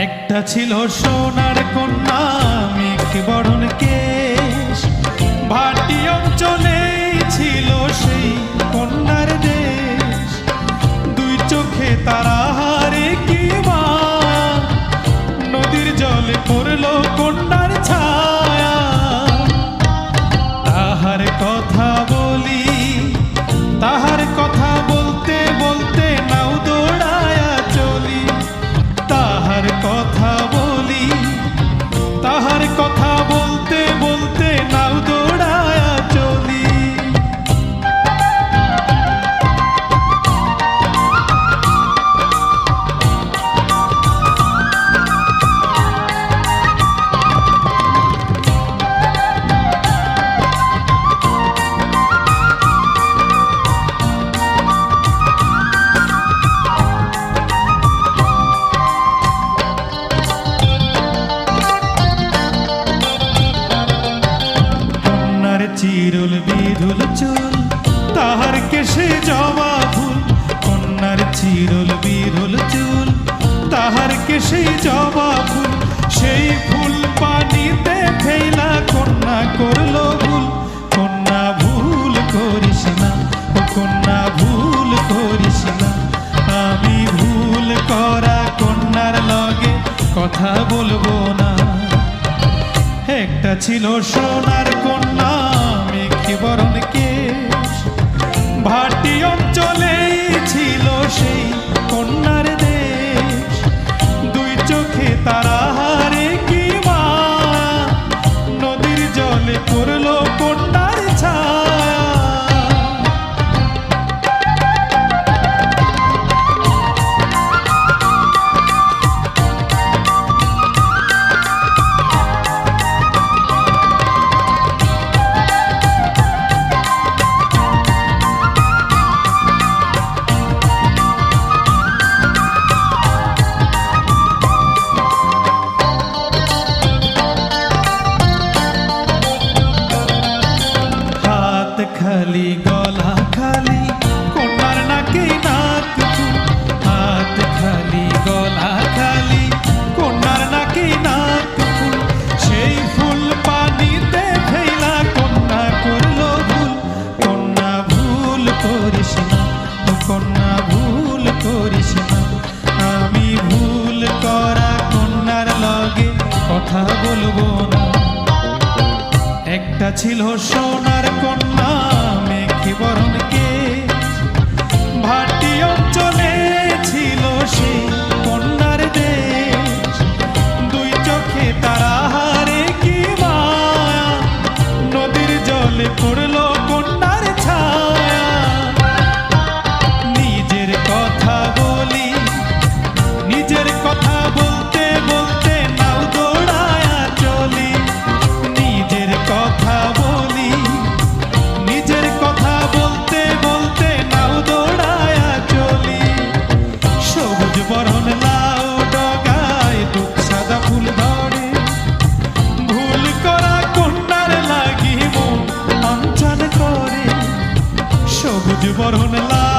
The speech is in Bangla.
একটা ছিল সোনার কন্যা মেঘ বরণ কেশ, ভাটি অঞ্চলে ছিল সেই কন্যার দেশ। দুই চোখে তারা হারে কি মায়া, নদীর জলে পড়ল কন্যার ছায়া। তাহার কথা বলি, তাহার কথা বলতে বলতে নাও দৌড়ায়া চলি। তাহার কথা বলি, তাহার কথা বলতে বলতে নাও দৌড়ায়া চলি। চিরুল বিধুল চুল, তাহার কেশে জবা ফুল। কন্যার চিরুল বিধুল চুল, তাহার কেশে জবা ফুল। সেই ফুল পানিতে ফেলা কন্যা করল ভুল। কন্যা ভুল করিস না, ও কন্যা ভুল করিস না। আমি ভুল করা কন্যার লগে কথা বলবো না। একটা ছিল সোনার কন্যা মেঘ বরণ কেশ, ভাটি অঞ্চলে ছিল সেই কন্যার দেশ। দুই চোখে তারা হারে কি মায়া, নদীর জলে পড়ল কন্যার ছায়া। খালি গলা খালি কন্যার নাকে নাক ফুল। হাত খালি গলা খালি কন্যার নাকে নাক ফুল। সেই ফুল পানিতে ফেলা কন্যা করল ভুল। কন্যা ভুল করিস না, ও কন্যা ভুল করিস না। আমি ভুল করা কন্যার লগে কথা বলবো না। একটা ছিল সোনার কন্যা মেঘ বরণ কেশ, ভাটি অঞ্চলে ছিল সেই কন্যার দেশ। দুই চোখে তারা হারে কি মায়া, নদীর জলে পড়ল কন্যার ছায়া। নিজের কথা বলি, নিজের কথা বলতে বলতে নাও দৌড়ায়া চলি। নিজের কথা বলি, নিজের কথা বলতে বলতে নাও দৌড়ায়া চলি। সবুজ বরণ লাউ ডগায় দুঃখ সাদা ফুল ধরে, ভুল করা কন্যার লাগি মন অঞ্চল করে। সবুজ বরণ লাউ